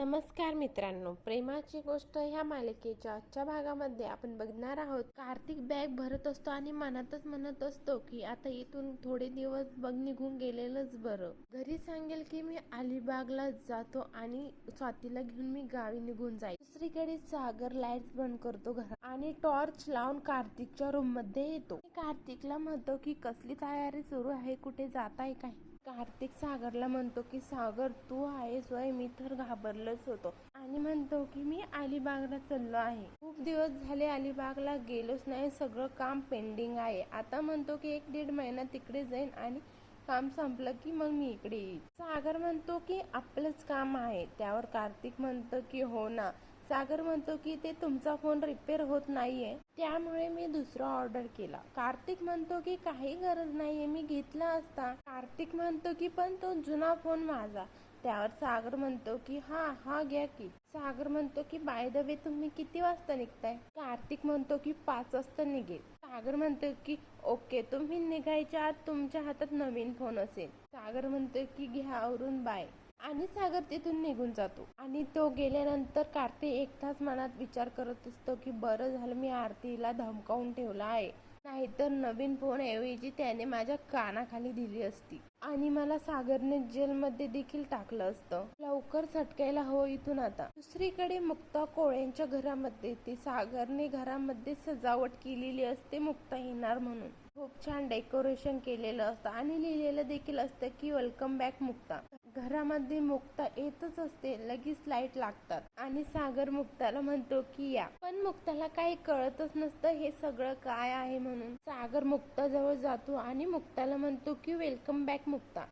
नमस्कार मित्रांनो, प्रेमाची गोष्ट ह्या मालिकेच्या आजच्या भागामध्ये आपण बघणार आहोत. कार्तिक बॅग भरत असतो आणि मनातच म्हणत असतो की आता इथून थोडे दिवस बघ निघून गेलेलंच बरं. घरी सांगेल की मी अलिबागला जातो आणि स्वातीला घेऊन मी गावी निघून जाईल. दुसरीकडे सागर लाईट्स बंद करतो घरात आणि टॉर्च लावून कार्तिकच्या रूम मध्ये येतो. कार्तिकला म्हणतो की कसली तयारी सुरू आहे, कुठे जात आहे काय. कार्तिक सागरला म्हणतो की सागर तू आहेस वय, मी तर घाबरलोच होतो आणि म्हणतो की मी अलिबागला चाललो आहे. खूप दिवस झाले अलिबागला गेलोच नाही, सगळं काम पेंडिंग आहे. आता म्हणतो की 1-1.5 महिना तिकडे जाईन आणि काम संपलं की मग मी इकडे येईल. सागर म्हणतो की आपलंच काम आहे. त्यावर कार्तिक म्हणतो की हो ना. सागर म्हणतो की ते तुमचा फोन रिपेअर होत नाहीये, त्यामुळे मी दुसरा ऑर्डर केला. कार्तिक म्हणतो की काही गरज नाहीये, मी घेतला असता. कार्तिक म्हणतो की पण तो जुना फोन माझा. त्यावर सागर म्हणतो की हा घ्या की. सागर म्हणतो की बाय द वे तुम्ही किती वाजता निघताय. कार्तिक म्हणतो की 5 वाजता निघेल. सागर म्हणतो की ओके, तुम्ही निघायच्या आत तुमच्या हातात नवीन फोन असेल. सागर म्हणतो की घ्या आवरून, बाय. आणि सागर तिथून निघून जातो आणि तो गेल्यानंतर कार्तिक 1 तास मनात विचार करत असतो की बरं झालं मी आरतीला धमकावून ठेवला आहे, नाहीतर नवीन फोन ऐवजी त्याने माझ्या कानाखाली दिली असती आणि मला सागरने जेलमध्ये देखील टाकलं असतं. लवकर सटकायला हवं इथून आता. दुसरीकडे मुक्ता कोळ्यांच्या घरामध्ये ती सागरने घरामध्ये सजावट केलेली असते मुक्ता येणार म्हणून. खूप छान डेकोरेशन केलेलं असतं आणि लिहिलेलं देखील असतं की वेलकम बॅक मुक्ता. घरामध्ये मुक्ता येतच असते, लगेच लाईट लागतात आणि सागर मुक्ताला म्हणतो की या. पण मुक्ताला काही कळतच नसतं हे सगळं काय आहे म्हणून. सागर मुक्ता जवळ जातो आणि मुक्ताला म्हणतो की वेलकम बॅक मुक्ता.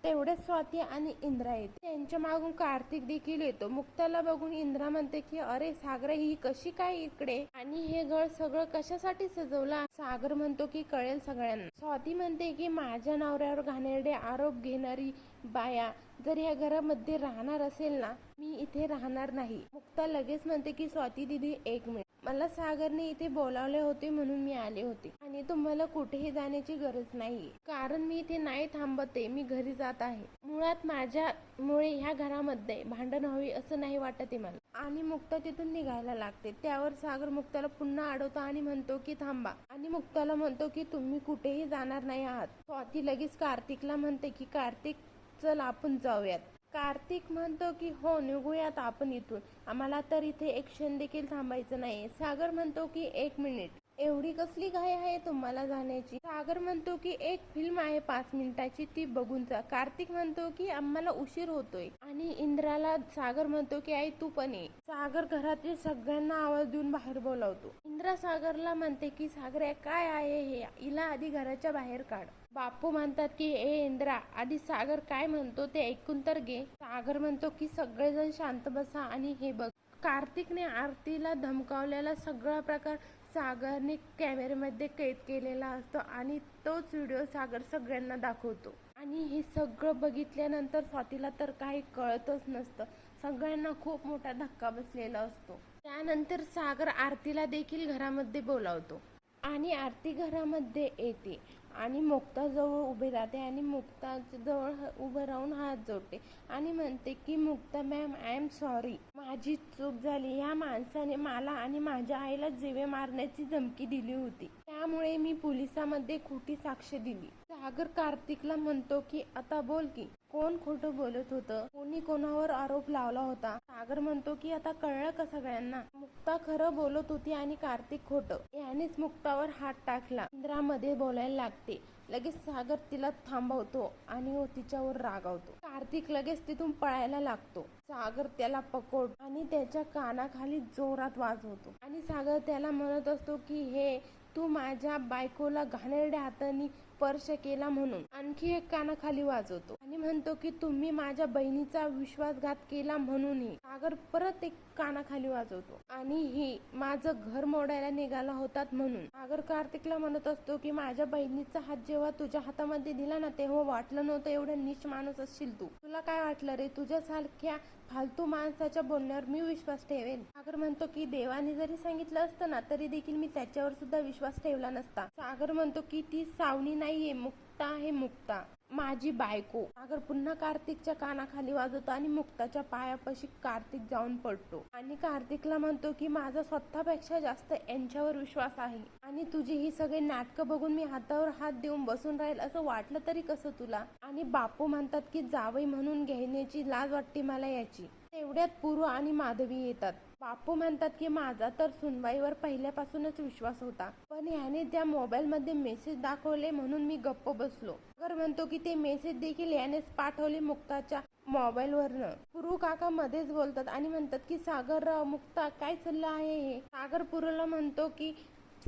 तेवढ्याच स्वाती आणि इंद्रा येते. त्यांच्या मागून कार्तिक देखील येतो. मुक्ताला बघून इंद्रा म्हणते की अरे सागर, ही कशी काय इकडे आणि हे घर सगळं कशासाठी सजवला. सागर म्हणतो की कळेल सगळ्यांना. स्वाती म्हणते की माझ्या नवऱ्यावर घाणेरडे आरोप घेणारी बाया जर या घरामध्ये राहणार असेल ना, मी इथे राहणार नाही. मुक्ता लगेच म्हणते की स्वाती दीदी 1 मिनिट, मला सागरने इथे बोलावले होते म्हणून मी आले होते आणि तुम्हाला कुठेही जाण्याची गरज नाहीये, कारण मी इथे नाही थांबते, मी घरी जात आहे. मुळात माझ्यामुळे ह्या घरामध्ये भांडण हवी असं नाही वाटते मला. आणि मुक्ता तिथून निघायला लागते. त्यावर सागर मुक्ताला पुन्हा अडवतो आणि म्हणतो की थांबा आणि मुक्ताला म्हणतो की तुम्ही कुठेही जाणार नाही आहात. स्वाती लगेच कार्तिकला म्हणते की कार्तिक चल आपण जाऊयात. कार्तिक म्हणतो की हो निघूयात आपण इथून, आम्हाला तर इथे एक क्षण देखील थांबायचं नाही. सागर म्हणतो की 1 मिनिट, एवढी कसली घाई आहे तुम्हाला जाण्याची. सागर म्हणतो की एक फिल्म आहे 5 मिनिटाची, ती बघून जा. कार्तिक म्हणतो की आम्हाला उशीर होतोय आणि इंद्राला सागर म्हणतो की आई तू पण ये. सागर घरातील सगळ्यांना आवाज देऊन बाहेर बोलावतो. इंद्रा सागरला म्हणते की सागर काय आहे हे, हिला आधी घराच्या बाहेर काढ. बापू म्हणतात की ए इंद्रा, आधी सागर काय म्हणतो ते ऐकून तर घे. सागर म्हणतो की सगळेजण शांत बसा आणि हे बघ. कार्तिकने आरतीला धमकावलेला सगळा प्रकार सागरने कॅमेऱ्यामध्ये कैद केलेला असतो आणि तोच व्हिडिओ सागर सगळ्यांना दाखवतो. आणि हे सगळं बघितल्यानंतर स्वातीला तर काही कळतच नसतं. सगळ्यांना खूप मोठा धक्का बसलेला असतो. त्यानंतर सागर आरतीला देखील घरामध्ये बोलावतो आणि आरती घरामध्ये येते आणि मुक्ता जवळ उभे राहते आणि मुक्ता जवळ उभं राहून हात जोडते आणि म्हणते की Mukta ma'am, I am sorry, माझी चूक झाली. या माणसाने मला आणि माझ्या आईला जीवे मारण्याची धमकी दिली होती, त्यामुळे मी पोलिसांमध्ये खोटी साक्ष दिली. सागर कार्तिकला म्हणतो की आता बोल की कोण खोटं बोलत होतं, कोणी कोणावर आरोप लावला होता. सागर म्हणतो की आता कळलं का सगळ्यांना, मुक्ता खरं बोलत होती आणि कार्तिक खोटं. यानेच मुक्तावर हात टाकला. इंद्रामध्ये बोलायला लागते. लगेच सागर तिला थांबवतो आणि तिच्यावर रागावतो. कार्तिक लगेच तिथून पळायला लागतो. सागर त्याला पकडतो आणि त्याच्या कानाखाली जोरात वाजवतो आणि सागर त्याला म्हणत असतो की हे तू माझ्या बायकोला घाणेरड्या हाताने स्पर्श केला म्हणून आणखी एक कानाखाली वाजवतो आणि म्हणतो की तुम्ही माझ्या बहिणीचा विश्वासघात केला म्हणूनही. सागर परत एक कानाखाली वाजवतो आणि ही माझं घर मोडायला निघाला होतात म्हणून. सागर कार्तिकला म्हणत असतो की माझ्या बहिणीचा हात जेव्हा तुझ्या हातामध्ये दिला ना, तेव्हा वाटलं नव्हतं एवढं नीच माणूस असशील तू. तुला काय वाटलं रे, तुझ्यासारख्या फालतू माणसाच्या बोलण्यावर मी विश्वास ठेवेल. सागर म्हणतो की देवाने जरी सांगितलं असतं ना, तरी देखील मी त्याच्यावर सुद्धा विश्वास ठेवला नसता. सागर म्हणतो की ती सावनी नाहीये मुक्ता मुक्ता आहे मुक्ता, माझी बायको. सागर पुन्हा कार्तिकच्या कानाखाली वाजवतो आणि मुक्ताच्या पायापाशी कार्तिक जाऊन पडतो आणि कार्तिकला म्हणतो की माझा स्वतःपेक्षा जास्त यांच्यावर विश्वास आहे आणि तुझी ही सगळे नाटकं बघून मी हातावर हात देऊन बसून राहील असं वाटलं तरी कसं तुला. आणि बापू म्हणतात की जावई म्हणून घेण्याची लाज वाटते मला याची. तेवढ्यात पूर्व आणि माधवी येतात. बापू म्हणतात की माझा तर सुनबाईवर पहिल्यापासूनच विश्वास होता, पण ह्याने त्या मोबाईल मध्ये मेसेज दाखवले म्हणून मी गप्प बसलो. सागर म्हणतो की ते मेसेज देखील यानेच पाठवले मुक्ताच्या मोबाईल वरनं. पुरू काका मध्येच बोलतात आणि म्हणतात की सागरराव, मुक्ता काय चाललं आहे हे. सागर पुरूला म्हणतो की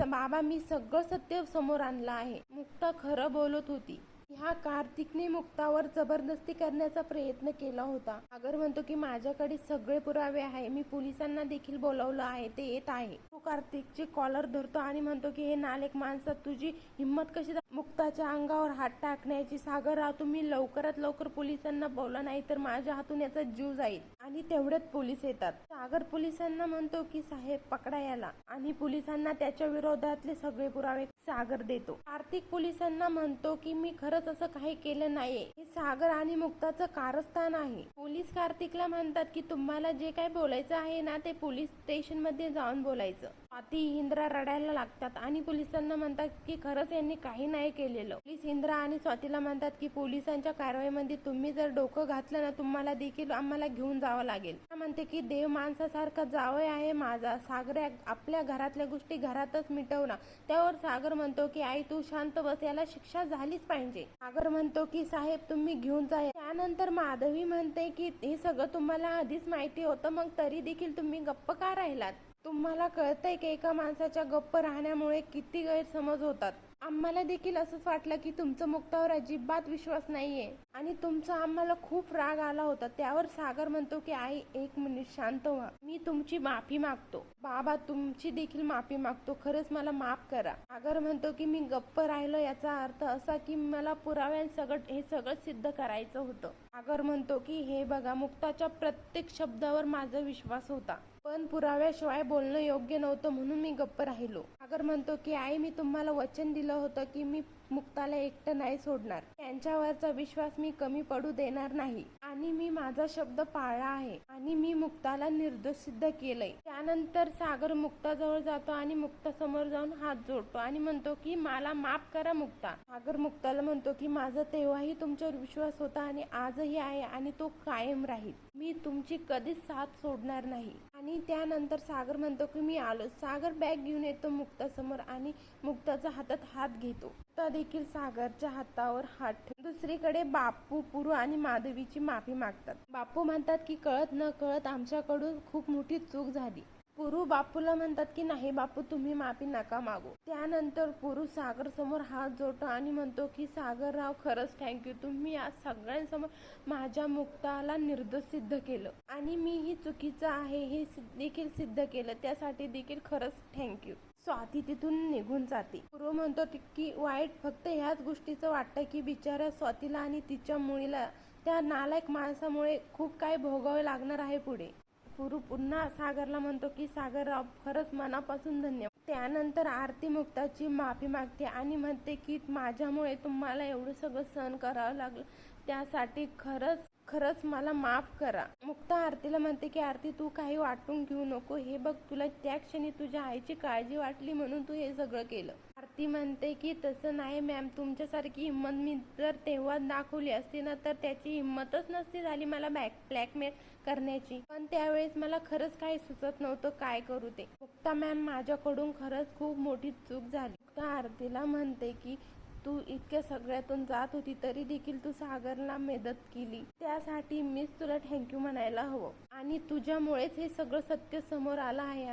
बाबा मी सगळं सत्य समोर आणलं आहे. मुक्ता खरं बोलत होती. ह्या कार्तिकने मुक्तावर जबरदस्ती करण्याचा प्रयत्न केला होता. सागर म्हणतो की माझ्याकडे सगळे पुरावे आहे, मी पोलिसांना देखील बोलावलं आहे, ते येत आहे. तो कार्तिकची कॉलर धरतो आणि म्हणतो की हे नालेक माणसा, तुझी हिंमत कशी मुक्ताच्या अंगावर हात टाकण्याची. सागरराव, तुम्ही लवकरात लवकर पोलिसांना बोला, नाही तर माझ्या हातून याचा जीव जाईल. आणि तेवढ्यात पोलीस येतात. सागर पोलिसांना म्हणतो की साहेब पकडा याला, आणि पोलिसांना त्याच्या विरोधातले सगळे पुरावे सागर देतो. कार्तिक पोलिसांना म्हणतो की मी खरंच असं काही केलं नाहीये, हे सागर आणि मुक्ताचं कारस्थान आहे. पोलीस कार्तिकला म्हणतात की तुम्हाला जे काय बोलायचं आहे ना ते पोलीस स्टेशन मध्ये जाऊन बोलायचं. स्वाती इंद्रा रडायला लागतात आणि पोलिसांना म्हणतात की खरंच यांनी काही नाही केलेलं. पोलीस इंद्रा आणि स्वातीला म्हणतात की पोलिसांच्या कारवाईमध्ये तुम्ही जर डोकं घातलं ना तुम्हाला देखील आम्हाला घेऊन जावं लागेल. म्हणते की देव माणसासारखा जावई आहे माझा. सागर आपल्या घरातल्या गोष्टी घरातच मिटवला. त्यावर सागर म्हणतो की आई तू शांत बस, याला शिक्षा झालीच पाहिजे. सागर म्हणतो की साहेब तुम्ही घेऊन जा. त्यानंतर माधवी म्हणते की हे सगळं तुम्हाला आधीच माहिती होतं, मग तरी देखील तुम्ही गप्प का राहिलात. तुम्हाला कळतंय की एका माणसाच्या गप्प राहण्यामुळे किती गैरसमज होतात. आम्हाला देखील असंच वाटलं की तुमचं मुक्तावर अजिबात विश्वास नाहीये आणि तुमचा आम्हाला खूप राग आला होता. त्यावर सागर म्हणतो की आई एक मिनिट शांत व्हा, मी तुमची माफी मागतो. बाबा तुमची देखील माफी मागतो, खरंच मला माफ करा. सागर म्हणतो की मी गप्प राहिलो याचा अर्थ असा की मला पुराव्यांसकट हे सगळं सिद्ध करायचं होतं. सागर म्हणतो की हे बघा, मुक्ताच्या प्रत्येक शब्दावर माझा विश्वास होता, पण पुराव्याशिवाय बोलणं योग्य नव्हतं म्हणून मी गप्प राहिलो. सागर म्हणतो की आई मी तुम्हाला वचन दिलं होतं की मी मुक्ताला एकटं नाही सोडणार, त्यांच्यावरचा विश्वास मी कमी पडू देणार नाही आणि मी माझा शब्द पाळला आहे आणि मी मुक्ताला निर्दोष सिद्ध केलंय. त्यानंतर सागर मुक्ताजवळ जातो आणि मुक्ता समोर जाऊन हात जोडतो आणि म्हणतो की मला माफ करा मुक्ता. सागर मुक्ताला म्हणतो की माझा तेव्हाही तुमच्यावर विश्वास होता आणि आजही आहे आणि तो कायम राहील. मी तुमची कधीच साथ सोडणार नाही. आणि त्यानंतर सागर म्हणतो की मी आलो. सागर बॅग घेऊन येतो मुक्ता समोर आणि मुक्ताच्या हातात हात घेतो. मुक्ता देखील सागरच्या हातावर हात ठेवतो. दुसरीकडे बापू, पुरू आणि माधवीची माफी मागतात. बापू म्हणतात की कळत न कळत आमच्याकडून खूप मोठी चूक झाली. पुरू बापूला म्हणतात की नाही बापू तुम्ही माफी नका मागू. त्यानंतर पुरू सागर समोर हात जोडतो आणि म्हणतो की सागरराव खरंच थँक्यू, तुम्ही आज सगळ्यांसमोर माझ्या मुक्ताला निर्दोष सिद्ध केलं आणि मी ही चुकीचं आहे हे देखील सिद्ध केलं, त्यासाठी देखील खरंच थँक्यू. स्वाती तिथून निघून जाते. पुरू म्हणतो की वाईट फक्त ह्याच गोष्टीचं वाटतं की बिचाऱ्या स्वातीला आणि तिच्या मुलीला त्या नालायक माणसामुळे खूप काही भोगावे लागणार आहे पुढे. पुरू पुन्हा सागरला म्हणतो की सागरराव खरंच मनापासून धन्यवाद. त्यानंतर आरती मुक्ताची माफी मागते आणि म्हणते की माझ्यामुळे तुम्हाला एवढं सगळं सहन करावं लागलं, त्यासाठी खरंच मला माफ करा. मुक्ता आरतीला म्हणते की आरती तू काही वाटून घेऊ नको, हे बघ तुला त्या क्षणी तुझ्या आईची काळजी वाटली म्हणून तू हे सगळं केलं. आरती म्हणते की तसं नाही मॅम, तुमच्यासारखी हिंमत मी जर तेव्हा दाखवली असती ना तर त्याची हिंमतच नसती झाली मला ब्लॅकमेल करण्याची, पण त्यावेळेस मला खरंच काही सुचत नव्हतं काय करू ते. मुक्ता मॅम माझ्याकडून खरंच खूप मोठी चूक झाली. मुक्ता आरतीला म्हणते की तू इतक्या सगळ्यातून जात होती तरी देखील तू सागरला मदत केली, त्यासाठी मीच तुला थँक्यू म्हणायला हवं आणि तुझ्यामुळेच हे सगळं सत्य समोर आलं आहे.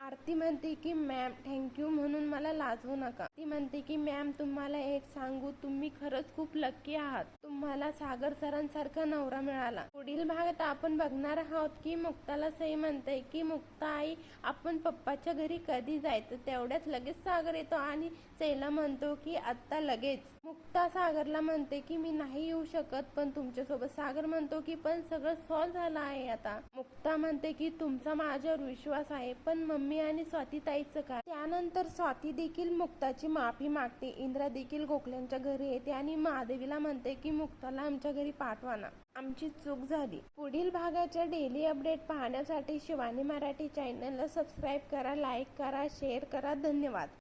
आरती म्हणते की मॅम थँक्यू म्हणून मला लाजवू नका. ती म्हणते की मॅम तुम्हाला एक सांगू, तुम्ही खरंच खूप लकी आहात, तुम्हाला सागर सरांसारखा नवरा मिळाला. पुढील भागात आपण बघणार आहोत की मुक्ताला सई म्हणते की मुक्ता आई आपण पप्पाच्या घरी कधी जायचं. तेवढ्यात लगेच सागर येतो आणि सईला म्हणतो की आता लगेच. मुक्ता सागरला म्हणते की मी नाही येऊ शकत, पण तुमच्यासोबत. सागर म्हणतो की पण सगळं सॉल्व्ह झालं आहे आता. मुक्ता म्हणते की तुमचा माझ्यावर विश्वास आहे, पण मम्मी आणि स्वातीताईचं काय? त्यानंतर स्वाती देखील मुक्ताची माफी मागते. इंद्रा देखील गोखल्यांच्या घरी येते आणि महादेवीला म्हणते की मुक्ताला आमच्या घरी पाठवा ना, आमची चूक झाली. पुढील भागाच्या डेली अपडेट पाहण्यासाठी शिवानी मराठी चॅनलला सबस्क्राईब करा, लाईक करा, शेअर करा. धन्यवाद.